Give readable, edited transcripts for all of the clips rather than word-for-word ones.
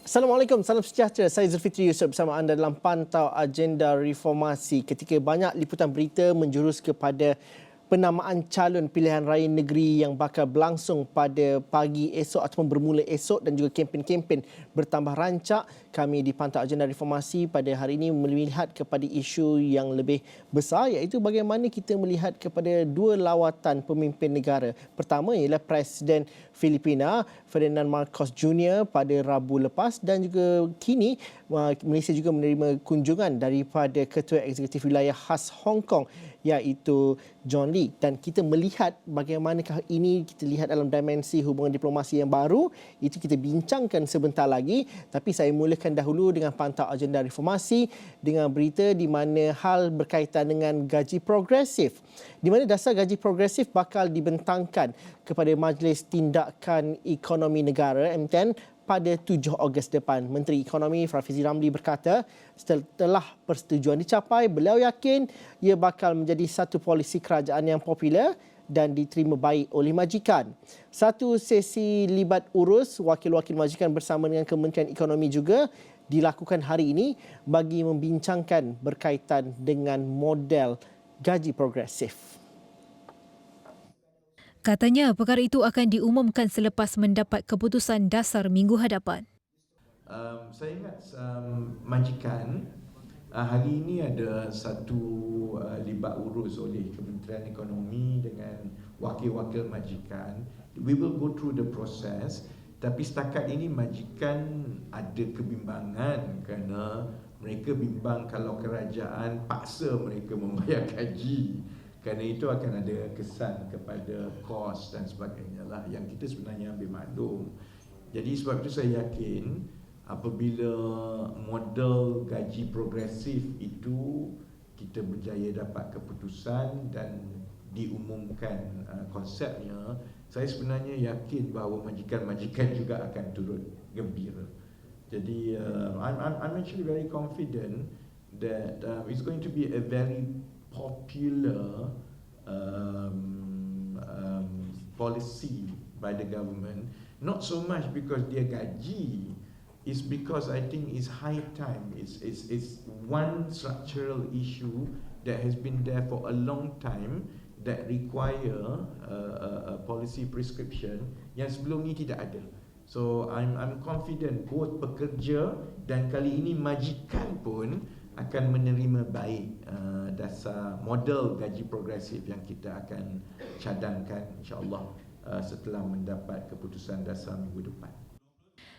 Assalamualaikum, salam sejahtera. Saya Zulfitri Yusof bersama anda dalam Pantau Agenda Reformasi. Ketika banyak liputan berita menjurus kepada penamaan calon pilihan raya negeri yang bakal berlangsung pada pagi esok ataupun bermula esok dan juga kempen-kempen bertambah rancak, kami di Pantau Agenda Reformasi pada hari ini melihat kepada isu yang lebih besar, iaitu bagaimana kita melihat kepada dua lawatan pemimpin negara. Pertama ialah Presiden Filipina Ferdinand Marcos Jr. pada Rabu lepas, dan juga kini Malaysia juga menerima kunjungan daripada Ketua Eksekutif Wilayah Khas Hong Kong iaitu John Lee. Dan kita melihat bagaimanakah ini kita lihat dalam dimensi hubungan diplomasi yang baru, itu kita bincangkan sebentar lagi. Tapi saya mulakan dahulu dengan Pantau Agenda Reformasi dengan berita di mana hal berkaitan dengan gaji progresif, di mana dasar gaji progresif bakal dibentangkan kepada Majlis Tindakan Ekonomi Negara MTN pada 7 Ogos depan. Menteri Ekonomi Rafizi Ramli berkata setelah persetujuan dicapai, beliau yakin ia bakal menjadi satu polisi kerajaan yang popular dan diterima baik oleh majikan. Satu sesi libat urus wakil-wakil majikan bersama dengan Kementerian Ekonomi juga dilakukan hari ini bagi membincangkan berkaitan dengan model gaji progresif. Katanya perkara itu akan diumumkan selepas mendapat keputusan dasar minggu hadapan. Saya ingat majikan hari ini ada satu libat urus oleh Kementerian Ekonomi dengan wakil-wakil majikan. We will go through the process, tapi setakat ini majikan ada kebimbangan kerana mereka bimbang kalau kerajaan paksa mereka membayar gaji. Kerana itu akan ada kesan kepada kos dan sebagainya lah, yang kita sebenarnya ambil maklum. Jadi sebab itu saya yakin apabila model gaji progresif itu kita berjaya dapat keputusan dan diumumkan konsepnya, saya sebenarnya yakin bahawa majikan-majikan juga akan turut gembira. Jadi I'm actually very confident that it's going to be a very popular policy by the government. Not so much because dia gaji, is because I think it's high time. It's one structural issue that has been there for a long time that require a policy prescription yang sebelum ni tidak ada. So I'm confident both pekerja dan kali ini majikan pun akan menerima baik dasar model gaji progresif yang kita akan cadangkan insya-Allah setelah mendapat keputusan dasar minggu depan.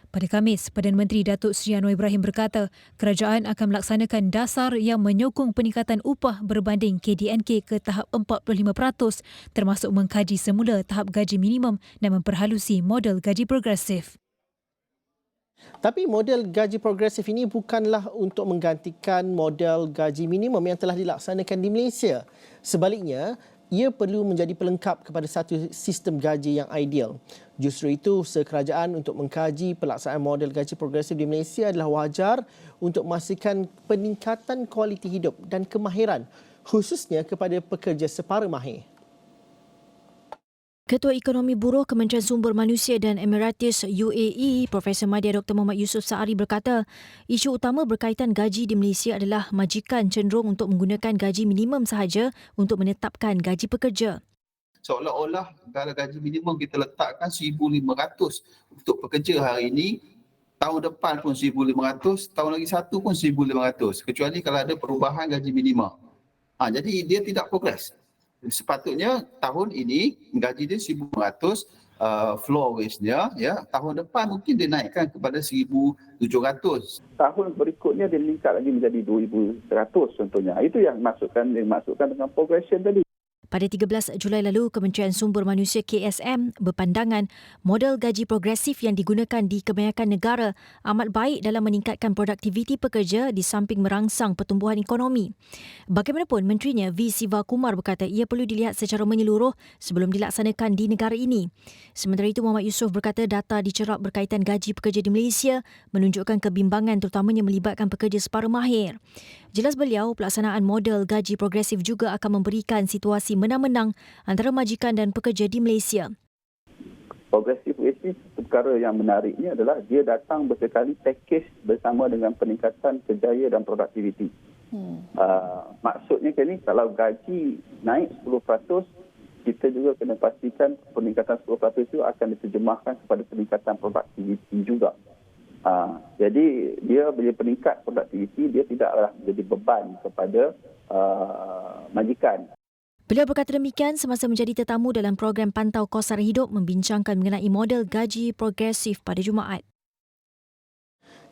Pada Khamis, Perdana Menteri Datuk Seri Anwar Ibrahim berkata kerajaan akan melaksanakan dasar yang menyokong peningkatan upah berbanding KDNK ke tahap 45%, termasuk mengkaji semula tahap gaji minimum dan memperhalusi model gaji progresif. Tapi model gaji progresif ini bukanlah untuk menggantikan model gaji minimum yang telah dilaksanakan di Malaysia. Sebaliknya, ia perlu menjadi pelengkap kepada satu sistem gaji yang ideal. Justru itu, usaha kerajaan untuk mengkaji pelaksanaan model gaji progresif di Malaysia adalah wajar untuk memastikan peningkatan kualiti hidup dan kemahiran, khususnya kepada pekerja separa mahir. Ketua Ekonomi Buruh Kementerian Sumber Manusia dan Emiratis UAE, Profesor Madya Dr. Muhammad Yusof Saari berkata, isu utama berkaitan gaji di Malaysia adalah majikan cenderung untuk menggunakan gaji minimum sahaja untuk menetapkan gaji pekerja. Seolah-olah kalau gaji minimum kita letakkan 1,500 untuk pekerja hari ini, tahun depan pun 1,500, tahun lagi satu pun 1,500, kecuali kalau ada perubahan gaji minimum. Jadi dia tidak progres. Sepatutnya tahun ini gaji dia 1,500 floor wage dia, ya. Tahun depan mungkin dia naikkan kepada 1,700. Tahun berikutnya dia meningkat lagi menjadi 2,100 contohnya. Itu yang dimaksudkan dengan progression tadi. Pada 13 Julai lalu, Kementerian Sumber Manusia KSM berpandangan model gaji progresif yang digunakan di kebanyakan negara amat baik dalam meningkatkan produktiviti pekerja di samping merangsang pertumbuhan ekonomi. Bagaimanapun, menterinya V. Siva Kumar berkata ia perlu dilihat secara menyeluruh sebelum dilaksanakan di negara ini. Sementara itu, Muhammad Yusof berkata data dicerap berkaitan gaji pekerja di Malaysia menunjukkan kebimbangan terutamanya melibatkan pekerja separa mahir. Jelas beliau, pelaksanaan model gaji progresif juga akan memberikan situasi menang-menang antara majikan dan pekerja di Malaysia. Progresif wage ni perkara yang menariknya adalah dia datang bersekali package bersama dengan peningkatan kerjaya dan produktiviti. Maksudnya kan ni kalau gaji naik 10%, kita juga kena pastikan peningkatan 10% itu akan diterjemahkan kepada peningkatan produktiviti juga. Jadi dia bila peningkat produktiviti, dia tidaklah menjadi beban kepada majikan. Beliau berkata demikian semasa menjadi tetamu dalam program Pantau Kos Sara Hidup membincangkan mengenai model gaji progresif pada Jumaat.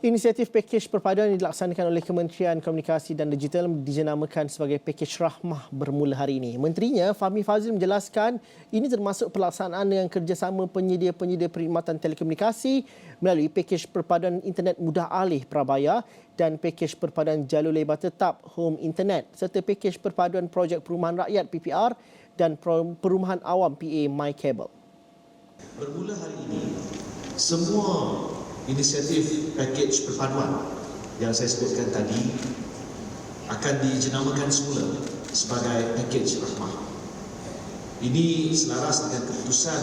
Inisiatif pakej perpaduan yang dilaksanakan oleh Kementerian Komunikasi dan Digital dijenamakan sebagai pakej Rahmah bermula hari ini. Menterinya Fahmi Fadzil menjelaskan ini termasuk pelaksanaan dengan kerjasama penyedia-penyedia perkhidmatan telekomunikasi melalui pakej perpaduan internet mudah alih prabayar dan pakej perpaduan jalur lebar tetap home internet serta pakej perpaduan projek perumahan rakyat PPR dan perumahan awam PA My Cable. Bermula hari ini, semua inisiatif pakej perpaduan yang saya sebutkan tadi akan dijenamakan semula sebagai pakej Rahmah. Ini selaras dengan keputusan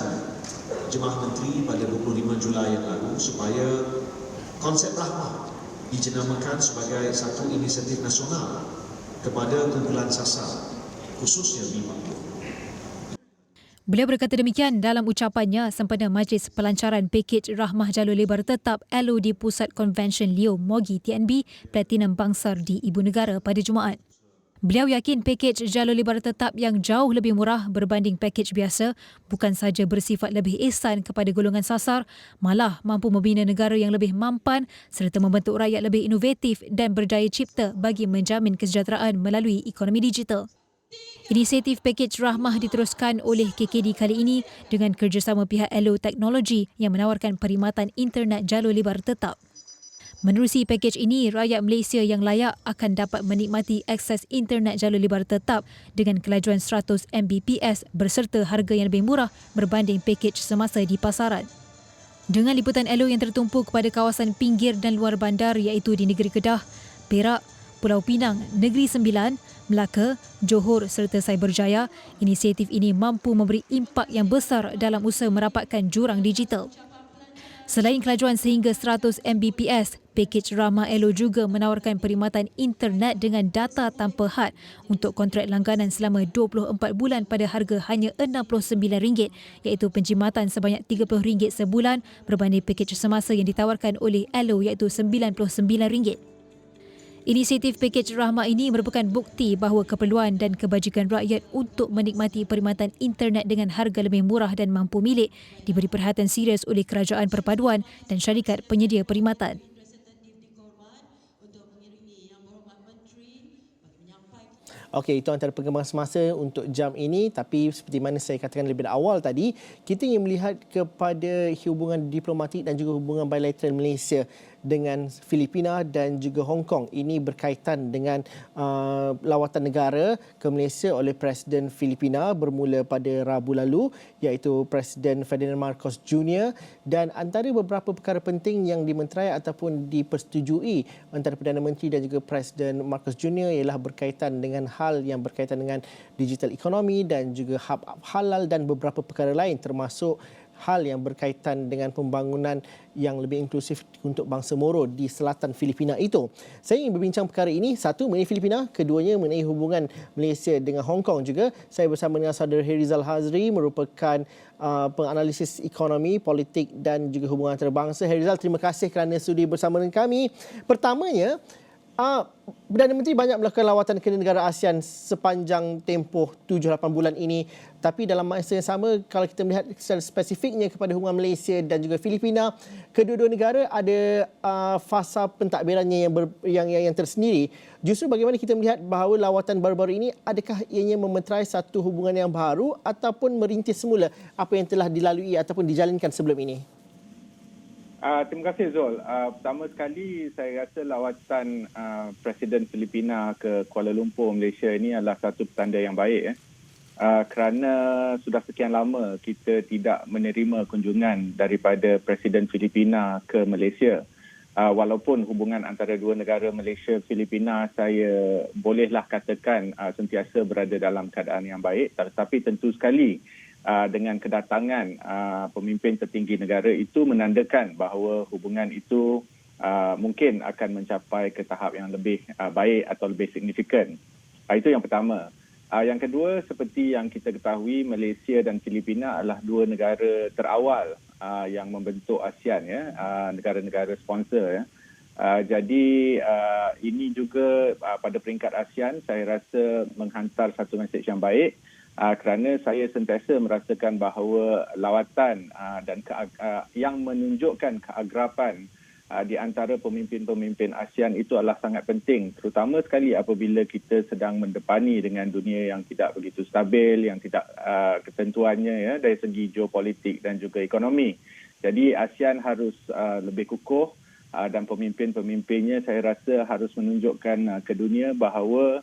Jemaah Menteri pada 25 Julai yang lalu supaya konsep Rahmah dijenamakan sebagai satu inisiatif nasional kepada kumpulan sasar, khususnya BIMA. Beliau berkata demikian dalam ucapannya sempena Majlis Pelancaran Pakej Rahmah Jalur Lebar Tetap LO di Pusat Convention Leo Mogi TNB Platinum Bangsar di Ibu Negara pada Jumaat. Beliau yakin pakej jalur lebar tetap yang jauh lebih murah berbanding pakej biasa bukan sahaja bersifat lebih ihsan kepada golongan sasar, malah mampu membina negara yang lebih mampan serta membentuk rakyat lebih inovatif dan berdaya cipta bagi menjamin kesejahteraan melalui ekonomi digital. Inisiatif pakej Rahmah diteruskan oleh KKD kali ini dengan kerjasama pihak LO Teknologi yang menawarkan perkhidmatan internet jalur lebar tetap. Menerusi pakej ini, rakyat Malaysia yang layak akan dapat menikmati akses internet jalur lebar tetap dengan kelajuan 100 Mbps berserta harga yang lebih murah berbanding pakej semasa di pasaran. Dengan liputan LO yang tertumpu kepada kawasan pinggir dan luar bandar iaitu di Negeri Kedah, Perak, Pulau Pinang, Negeri Sembilan, Melaka, Johor serta Cyberjaya, inisiatif ini mampu memberi impak yang besar dalam usaha merapatkan jurang digital. Selain kelajuan sehingga 100 Mbps, pakej Rahmah LO juga menawarkan perkhidmatan internet dengan data tanpa had untuk kontrak langganan selama 24 bulan pada harga hanya RM69 iaitu penjimatan sebanyak RM30 sebulan berbanding pakej semasa yang ditawarkan oleh LO iaitu RM99. Inisiatif pakej Rahmah ini merupakan bukti bahawa keperluan dan kebajikan rakyat untuk menikmati perkhidmatan internet dengan harga lebih murah dan mampu milik diberi perhatian serius oleh kerajaan perpaduan dan syarikat penyedia perkhidmatan. Okey, itu antara perkembangan semasa untuk jam ini, tapi seperti mana saya katakan lebih awal tadi, kita ingin melihat kepada hubungan diplomatik dan juga hubungan bilateral Malaysia dengan Filipina dan juga Hong Kong. Ini berkaitan dengan lawatan negara ke Malaysia oleh Presiden Filipina bermula pada Rabu lalu iaitu Presiden Ferdinand Marcos Jr. dan antara beberapa perkara penting yang dimenterai ataupun dipersetujui antara Perdana Menteri dan juga Presiden Marcos Jr. ialah berkaitan dengan hal yang berkaitan dengan digital ekonomi dan juga hub halal dan beberapa perkara lain termasuk hal yang berkaitan dengan pembangunan yang lebih inklusif untuk bangsa Moro di selatan Filipina itu. Saya ingin berbincang perkara ini, satu mengenai Filipina, keduanya mengenai hubungan Malaysia dengan Hong Kong juga. Saya bersama dengan saudara Herizal Hazri merupakan penganalisis ekonomi, politik dan juga hubungan antarabangsa. Herizal, terima kasih kerana sudi bersama dengan kami. Pertamanya, Perdana Menteri banyak melakukan lawatan ke negara ASEAN sepanjang tempoh 7-8 bulan ini. Tapi dalam masa yang sama, kalau kita melihat secara spesifiknya kepada hubungan Malaysia dan juga Filipina, kedua-dua negara ada fasa pentadbirannya yang tersendiri. Justru bagaimana kita melihat bahawa lawatan baru-baru ini, adakah ianya memeterai satu hubungan yang baru ataupun merintis semula apa yang telah dilalui ataupun dijalankan sebelum ini? Terima kasih Zul. Pertama sekali saya rasa lawatan Presiden Filipina ke Kuala Lumpur, Malaysia ini adalah satu petanda yang baik. Kerana sudah sekian lama kita tidak menerima kunjungan daripada Presiden Filipina ke Malaysia. Walaupun hubungan antara dua negara Malaysia-Filipina saya bolehlah katakan sentiasa berada dalam keadaan yang baik. Tetapi tentu sekali dengan kedatangan pemimpin tertinggi negara itu menandakan bahawa hubungan itu mungkin akan mencapai ke tahap yang lebih baik atau lebih signifikan. Itu yang pertama. Yang kedua, seperti yang kita ketahui, Malaysia dan Filipina adalah dua negara terawal yang membentuk ASEAN, ya, negara-negara sponsor. Ya. Jadi ini juga pada peringkat ASEAN saya rasa menghantar satu mesej yang baik kerana saya sentiasa merasakan bahawa lawatan dan yang menunjukkan keagrapan di antara pemimpin-pemimpin ASEAN itu adalah sangat penting, terutama sekali apabila kita sedang mendepani dengan dunia yang tidak begitu stabil, yang tidak ketentuannya, ya, dari segi geopolitik dan juga ekonomi. Jadi ASEAN harus lebih kukuh dan pemimpin-pemimpinnya saya rasa harus menunjukkan ke dunia bahawa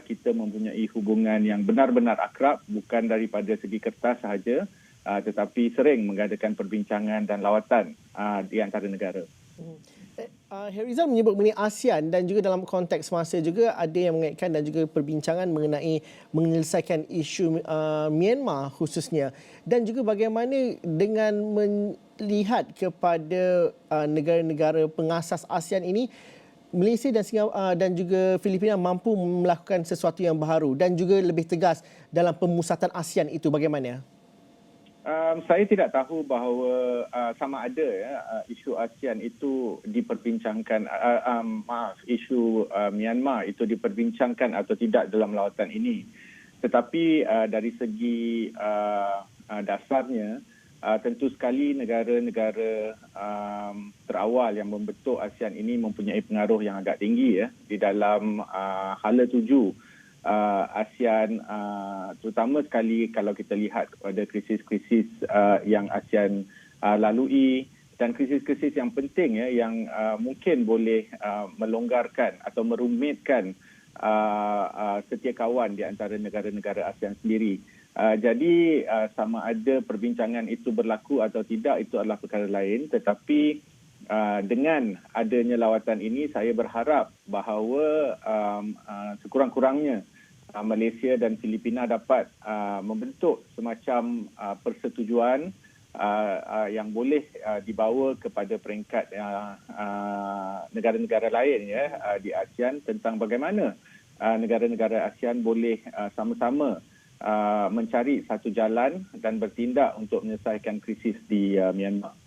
kita mempunyai hubungan yang benar-benar akrab, bukan daripada segi kertas sahaja, tetapi sering mengadakan perbincangan dan lawatan di antara negara. Herizal menyebut mengenai ASEAN dan juga dalam konteks masa juga ada yang mengaitkan dan juga perbincangan mengenai menyelesaikan isu Myanmar khususnya, dan juga bagaimana dengan melihat kepada negara-negara pengasas ASEAN ini, Malaysia dan juga Filipina mampu melakukan sesuatu yang baharu dan juga lebih tegas dalam pemusatan ASEAN itu, bagaimana? Saya tidak tahu bahawa sama ada, ya, isu ASEAN itu diperbincangkan, isu Myanmar itu diperbincangkan atau tidak dalam lawatan ini. Tetapi dari segi dasarnya, tentu sekali negara-negara terawal yang membentuk ASEAN ini mempunyai pengaruh yang agak tinggi, ya, di dalam hala tuju ASEAN, terutama sekali kalau kita lihat kepada krisis-krisis yang ASEAN lalui, dan krisis-krisis yang penting, ya, yang mungkin boleh melonggarkan atau merumitkan setia kawan di antara negara-negara ASEAN sendiri. Jadi sama ada perbincangan itu berlaku atau tidak, itu adalah perkara lain, tetapi dengan adanya lawatan ini, saya berharap bahawa sekurang-kurangnya Malaysia dan Filipina dapat membentuk semacam persetujuan yang boleh dibawa kepada peringkat negara-negara lain, ya, di ASEAN tentang bagaimana negara-negara ASEAN boleh sama-sama mencari satu jalan dan bertindak untuk menyelesaikan krisis di Myanmar.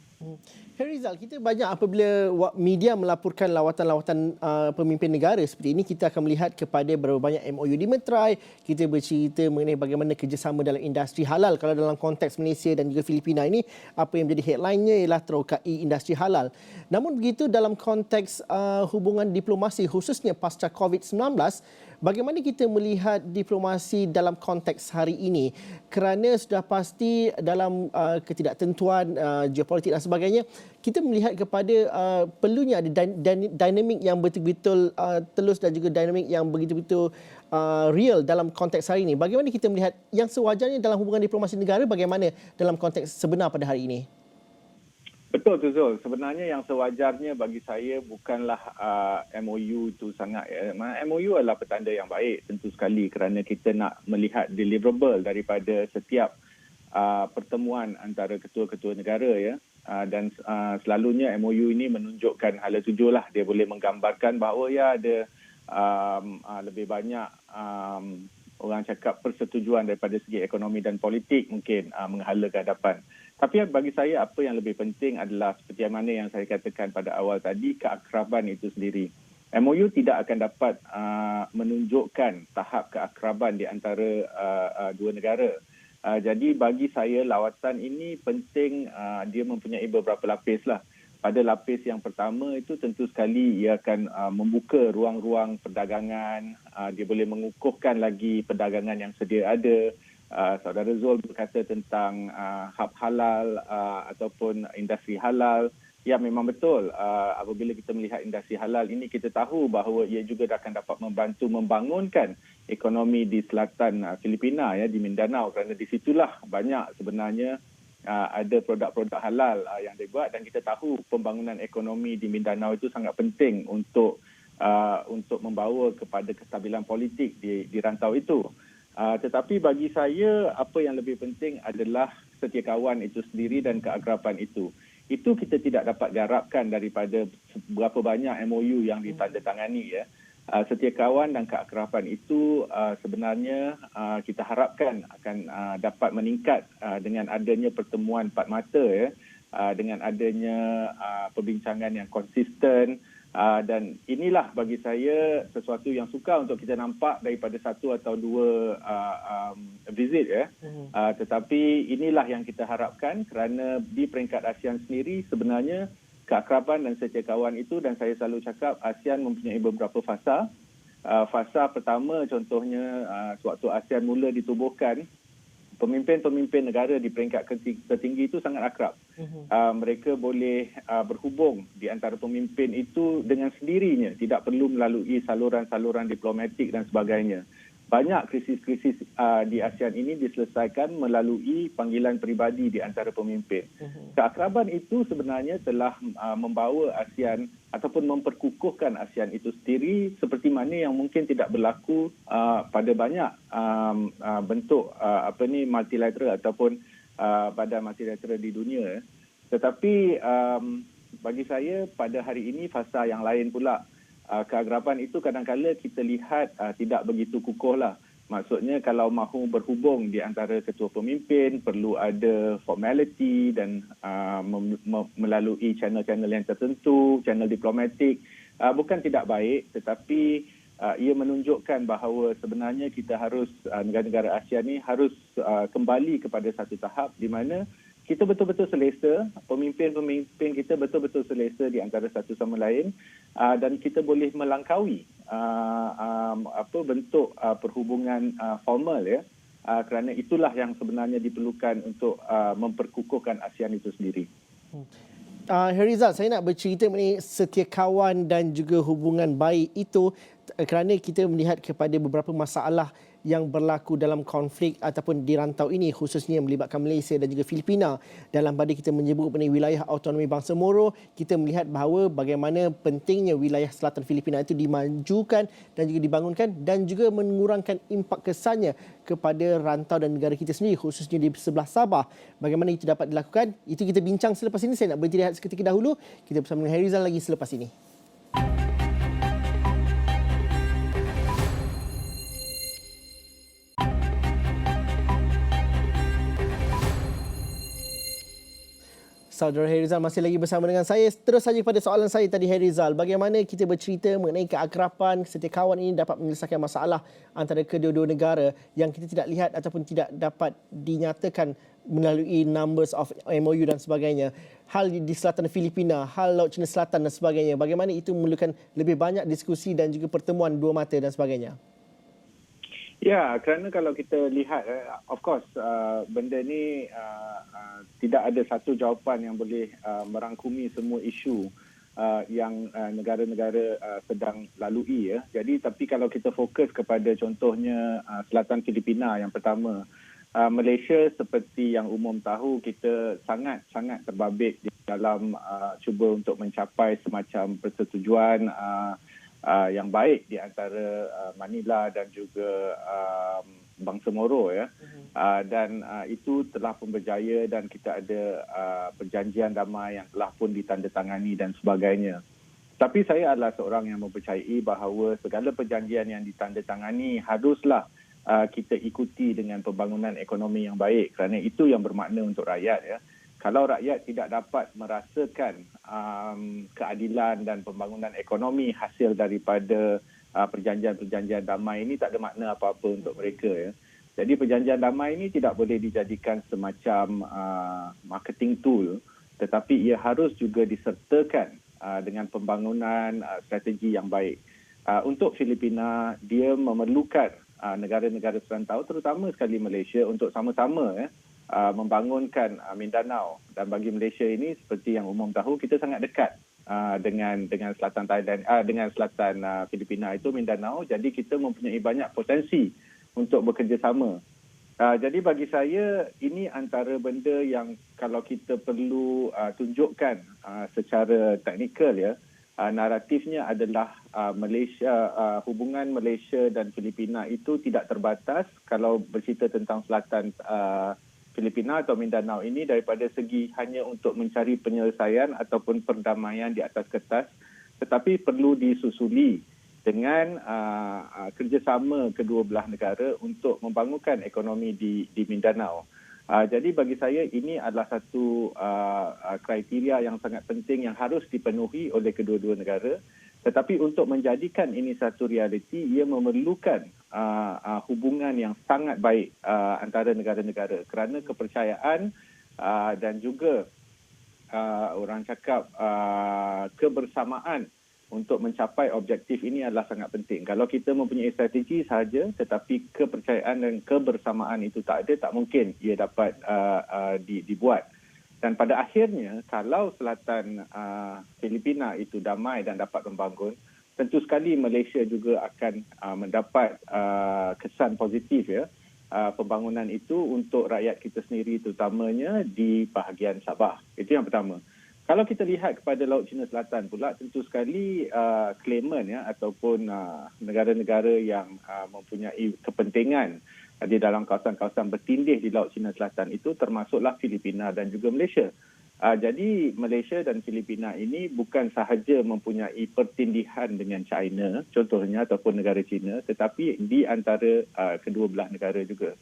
Herizal, kita banyak apabila media melaporkan lawatan-lawatan pemimpin negara seperti ini, kita akan melihat kepada berapa banyak MOU dimeterai, kita bercerita mengenai bagaimana kerjasama dalam industri halal. Kalau dalam konteks Malaysia dan juga Filipina ini, apa yang menjadi headline-nya ialah terokai industri halal. Namun begitu dalam konteks hubungan diplomasi khususnya pasca COVID-19, bagaimana kita melihat diplomasi dalam konteks hari ini? Kerana sudah pasti dalam ketidaktentuan geopolitik dan sebagainya, kita melihat kepada perlunya ada dinamik yang betul-betul telus dan juga dinamik yang begitu-betul real dalam konteks hari ini. Bagaimana kita melihat yang sewajarnya dalam hubungan diplomasi negara, bagaimana dalam konteks sebenar pada hari ini? Betul, Tuzul. Sebenarnya yang sewajarnya bagi saya bukanlah MOU itu sangat. MOU adalah petanda yang baik tentu sekali kerana kita nak melihat deliverable daripada setiap pertemuan antara ketua-ketua negara, ya. Dan selalunya MOU ini menunjukkan hala tuju lah. Dia boleh menggambarkan bahawa ya ada lebih banyak orang cakap persetujuan daripada segi ekonomi dan politik mungkin menghala ke hadapan. Tapi bagi saya apa yang lebih penting adalah seperti mana yang saya katakan pada awal tadi, keakraban itu sendiri. MOU tidak akan dapat menunjukkan tahap keakraban di antara dua negara. Jadi bagi saya lawatan ini penting, dia mempunyai beberapa lapis lah. Pada lapis yang pertama itu tentu sekali ia akan membuka ruang-ruang perdagangan, dia boleh mengukuhkan lagi perdagangan yang sedia ada. Saudara Zul berkata tentang hub halal ataupun industri halal. Ya, memang betul. Apabila kita melihat industri halal ini, kita tahu bahawa ia juga akan dapat membantu membangunkan ekonomi di selatan Filipina, ya, di Mindanao, kerana di situlah banyak sebenarnya ada produk-produk halal yang dibuat, dan kita tahu pembangunan ekonomi di Mindanao itu sangat penting untuk membawa kepada kestabilan politik di rantau itu. Tetapi bagi saya, apa yang lebih penting adalah setiakawan itu sendiri dan keakraban itu. Itu kita tidak dapat garapkan daripada berapa banyak MOU yang ditandatangani ya. Setiakawan dan keakraban itu sebenarnya kita harapkan akan dapat meningkat dengan adanya pertemuan empat mata ya, dengan adanya perbincangan yang konsisten. Dan inilah bagi saya sesuatu yang sukar untuk kita nampak daripada satu atau dua visit ya. Tetapi inilah yang kita harapkan kerana di peringkat ASEAN sendiri sebenarnya keakraban dan setiakawan itu, dan saya selalu cakap ASEAN mempunyai beberapa fasa. Fasa pertama contohnya sewaktu ASEAN mula ditubuhkan, pemimpin-pemimpin negara di peringkat tertinggi itu sangat akrab. Mereka boleh berhubung di antara pemimpin itu dengan sendirinya, tidak perlu melalui saluran-saluran diplomatik dan sebagainya. Banyak krisis-krisis di ASEAN ini diselesaikan melalui panggilan peribadi di antara pemimpin. Keakraban itu sebenarnya telah membawa ASEAN ataupun memperkukuhkan ASEAN itu sendiri seperti mana yang mungkin tidak berlaku pada banyak bentuk multilateral ataupun badan multilateral di dunia. Tetapi bagi saya pada hari ini fasa yang lain pula. Keakraban itu kadang-kadang kita lihat tidak begitu kukuh lah. Maksudnya kalau mahu berhubung di antara ketua pemimpin perlu ada formality dan melalui channel-channel yang tertentu, channel diplomatik. Bukan tidak baik, tetapi ia menunjukkan bahawa sebenarnya kita harus, negara-negara ASEAN ni harus kembali kepada satu tahap di mana kita betul-betul selesa, pemimpin-pemimpin kita betul-betul selesa di antara satu sama lain, dan kita boleh melangkaui bentuk perhubungan formal ya, kerana itulah yang sebenarnya diperlukan untuk memperkukuhkan ASEAN itu sendiri. Herizal, saya nak bercerita mengenai setiakawan dan juga hubungan baik itu kerana kita melihat kepada beberapa masalah yang berlaku dalam konflik ataupun di rantau ini, khususnya yang melibatkan Malaysia dan juga Filipina. Dalam pada kita menyebut mengenai wilayah autonomi bangsa Moro, kita melihat bahawa bagaimana pentingnya wilayah selatan Filipina itu dimajukan dan juga dibangunkan dan juga mengurangkan impak kesannya kepada rantau dan negara kita sendiri, khususnya di sebelah Sabah. Bagaimana itu dapat dilakukan? Itu kita bincang selepas ini. Saya nak berhenti rehat seketika dahulu. Kita bersama dengan Herizal lagi selepas ini. Saudara Herizal masih lagi bersama dengan saya. Terus saja pada soalan saya tadi, Herizal. Bagaimana kita bercerita mengenai keakraban, setiakawan ini dapat menyelesaikan masalah antara kedua-dua negara yang kita tidak lihat ataupun tidak dapat dinyatakan melalui numbers of MOU dan sebagainya. Hal di selatan Filipina, hal Laut Cina Selatan dan sebagainya. Bagaimana itu memerlukan lebih banyak diskusi dan juga pertemuan dua mata dan sebagainya. Ya, kerana kalau kita lihat, of course, benda ni tidak ada satu jawapan yang boleh merangkumi semua isu yang negara-negara sedang lalui. Ya. Jadi, tapi kalau kita fokus kepada contohnya selatan Filipina yang pertama, Malaysia seperti yang umum tahu, kita sangat-sangat terbabit di dalam cuba untuk mencapai semacam persetujuan yang baik di antara Manila dan juga bangsa Moro ya. Dan itu telah pun berjaya dan kita ada perjanjian damai yang telah pun ditandatangani dan sebagainya. Tapi saya adalah seorang yang mempercayai bahawa segala perjanjian yang ditandatangani haruslah kita ikuti dengan pembangunan ekonomi yang baik, kerana itu yang bermakna untuk rakyat ya. Kalau rakyat tidak dapat merasakan keadilan dan pembangunan ekonomi hasil daripada perjanjian-perjanjian damai ini, tak ada makna apa-apa untuk mereka ya. Jadi perjanjian damai ini tidak boleh dijadikan semacam marketing tool, tetapi ia harus juga disertakan dengan pembangunan strategi yang baik. Untuk Filipina, dia memerlukan negara-negara serantau, terutama sekali Malaysia, untuk sama-sama membangunkan Mindanao. Dan bagi Malaysia ini, seperti yang umum tahu, kita sangat dekat dengan selatan Thailand, dengan selatan Filipina itu Mindanao. Jadi kita mempunyai banyak potensi untuk bekerjasama. Jadi bagi saya ini antara benda yang kalau kita perlu tunjukkan secara teknikal ya, naratifnya adalah hubungan Malaysia dan Filipina itu tidak terbatas kalau bercerita tentang selatan Filipina atau Mindanao ini daripada segi hanya untuk mencari penyelesaian ataupun perdamaian di atas kertas, tetapi perlu disusuli dengan kerjasama kedua belah negara untuk membangunkan ekonomi di Mindanao. Jadi bagi saya ini adalah satu kriteria yang sangat penting yang harus dipenuhi oleh kedua-dua negara. Tetapi untuk menjadikan ini satu realiti, ia memerlukan hubungan yang sangat baik antara negara-negara kerana kepercayaan dan juga orang cakap kebersamaan untuk mencapai objektif ini adalah sangat penting. Kalau kita mempunyai strategi sahaja tetapi kepercayaan dan kebersamaan itu tak ada, tak mungkin ia dapat dibuat. Dan pada akhirnya, kalau selatan Filipina itu damai dan dapat membangun, tentu sekali Malaysia juga akan mendapat kesan positif ya pembangunan itu untuk rakyat kita sendiri, terutamanya di bahagian Sabah. Itu yang pertama. Kalau kita lihat kepada Laut Cina Selatan pula, tentu sekali claimant ya ataupun negara-negara yang mempunyai kepentingan di dalam kawasan-kawasan bertindih di Laut Cina Selatan itu termasuklah Filipina dan juga Malaysia. Jadi Malaysia dan Filipina ini bukan sahaja mempunyai pertindihan dengan China, contohnya ataupun negara China, tetapi di antara kedua belah negara juga.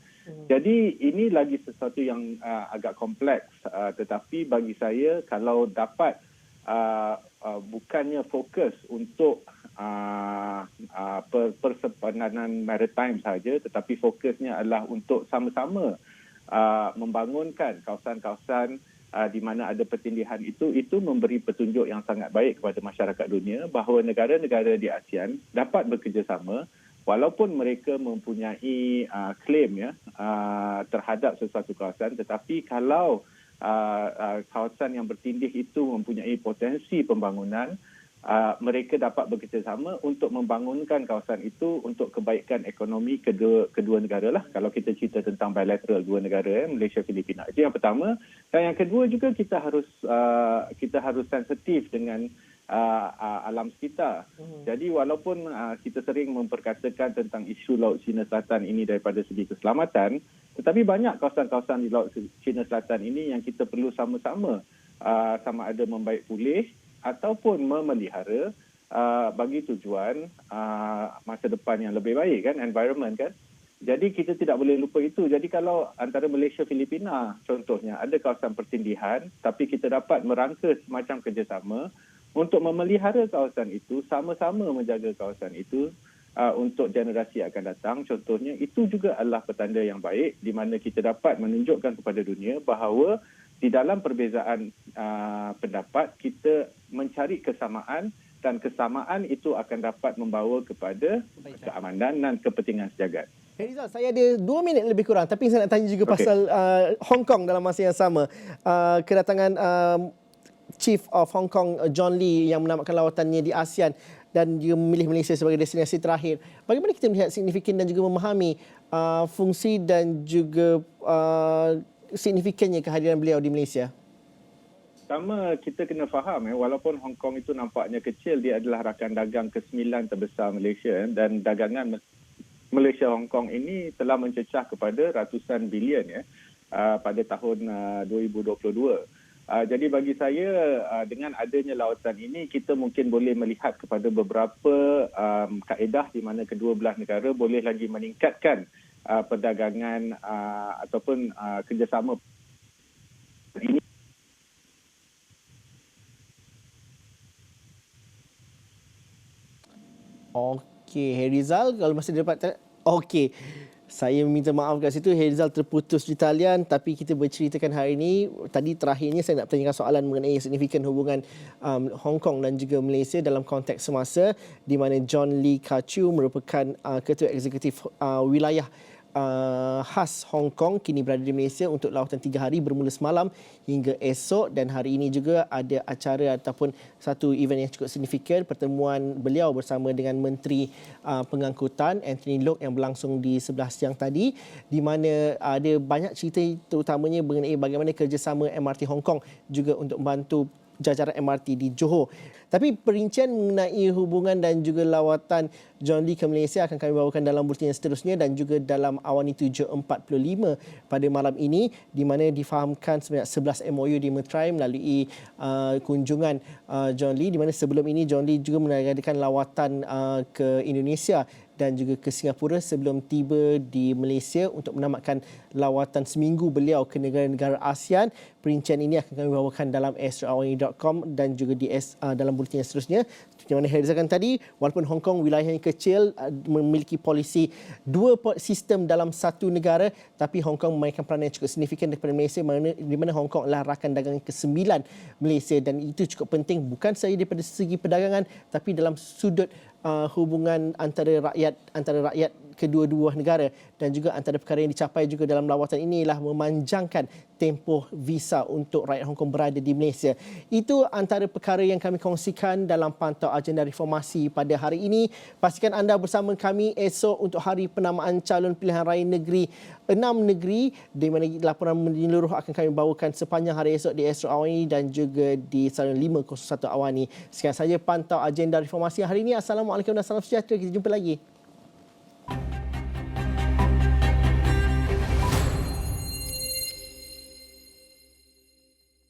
Jadi ini lagi sesuatu yang agak kompleks, tetapi bagi saya kalau dapat bukannya fokus untuk persempadanan maritime saja, tetapi fokusnya adalah untuk sama-sama membangunkan kawasan-kawasan di mana ada pertindihan itu memberi petunjuk yang sangat baik kepada masyarakat dunia bahawa negara-negara di ASEAN dapat bekerjasama walaupun mereka mempunyai klaim ya terhadap sesuatu kawasan, tetapi kalau kawasan yang bertindih itu mempunyai potensi pembangunan, mereka dapat bekerjasama untuk membangunkan kawasan itu untuk kebaikan ekonomi kedua negara lah. Kalau kita cerita tentang bilateral dua negara, Malaysia Filipina, itu yang pertama. Dan yang kedua juga kita harus sensitif dengan alam sekitar. Jadi walaupun kita sering memperkatakan tentang isu Laut Cina Selatan ini daripada segi keselamatan, tetapi banyak kawasan-kawasan di Laut Cina Selatan ini yang kita perlu sama-sama sama ada membaik pulih ataupun memelihara bagi tujuan masa depan yang lebih baik kan, environment kan. Jadi kita tidak boleh lupa itu. Jadi kalau antara Malaysia Filipina contohnya ada kawasan pertindihan, tapi kita dapat merangka semacam kerjasama untuk memelihara kawasan itu, sama-sama menjaga kawasan itu untuk generasi akan datang, contohnya, itu juga adalah petanda yang baik di mana kita dapat menunjukkan kepada dunia bahawa di dalam perbezaan pendapat kita mencari kesamaan dan kesamaan itu akan dapat membawa kepada keamanan dan kepentingan sejagat. Rizal, saya ada 2 minit lebih kurang tapi saya nak tanya juga pasal Hong Kong dalam masa yang sama. Kedatangan Chief of Hong Kong John Lee yang menamatkan lawatannya di ASEAN dan dia memilih Malaysia sebagai destinasi terakhir. Bagaimana kita melihat signifikan dan juga memahami fungsi dan juga signifikannya kehadiran beliau di Malaysia? Pertama, kita kena faham walaupun Hong Kong itu nampaknya kecil, dia adalah rakan dagang ke-9 terbesar Malaysia dan dagangan Malaysia-Hong Kong ini telah mencecah kepada ratusan bilion pada tahun 2022. Jadi bagi saya dengan adanya lawatan ini kita mungkin boleh melihat kepada beberapa kaedah di mana kedua belah negara boleh lagi meningkatkan perdagangan ataupun kerjasama ini. Okey, Herizal, kalau masih dapat okey. Saya minta maaf kat situ, Herizal terputus di talian, tapi kita berceritakan hari ini. Tadi terakhirnya saya nak bertanyakan soalan mengenai signifikan hubungan Hong Kong dan juga Malaysia dalam konteks semasa di mana John Lee Ka-chiu merupakan ketua eksekutif wilayah khas Hong Kong kini berada di Malaysia untuk lawatan 3 hari bermula semalam hingga esok, dan hari ini juga ada acara ataupun satu event yang cukup signifikan, pertemuan beliau bersama dengan Menteri Pengangkutan Anthony Loke yang berlangsung di sebelah siang tadi, di mana ada banyak cerita terutamanya mengenai bagaimana kerjasama MRT Hong Kong juga untuk membantu jajaran MRT di Johor. Tapi perincian mengenai hubungan dan juga lawatan John Lee ke Malaysia akan kami bawakan dalam bulletin yang seterusnya dan juga dalam Awani 7.45 pada malam ini, di mana difahamkan sebanyak 11 MOU di Meterai melalui kunjungan John Lee, di mana sebelum ini John Lee juga mengadakan lawatan ke Indonesia dan juga ke Singapura sebelum tiba di Malaysia untuk menamatkan lawatan seminggu beliau ke negara-negara ASEAN. Perincian ini akan kami bawakan dalam astrawani.com dan juga di dalam bulletin yang seterusnya. Seperti mana saya disahkan tadi, walaupun Hong Kong wilayahnya kecil, memiliki polisi dua sistem dalam satu negara, tapi Hong Kong memainkan peranan yang cukup signifikan daripada Malaysia, di mana Hong Kong adalah rakan dagang ke-9 Malaysia, dan itu cukup penting bukan sahaja daripada segi perdagangan tapi dalam sudut hubungan antara rakyat kedua-dua negara, dan juga antara perkara yang dicapai juga dalam lawatan ini ialah memanjangkan tempoh visa untuk rakyat Hong Kong berada di Malaysia. Itu antara perkara yang kami kongsikan dalam pantau agenda reformasi pada hari ini. Pastikan anda bersama kami esok untuk hari penamaan calon pilihan raya negeri 6 negeri, di mana laporan menyeluruh akan kami bawakan sepanjang hari esok di Astro Awani dan juga di Saluran 501 Awani. Sekian saja pantau agenda reformasi hari ini. Assalamualaikum dan salam sejahtera. Kita jumpa lagi.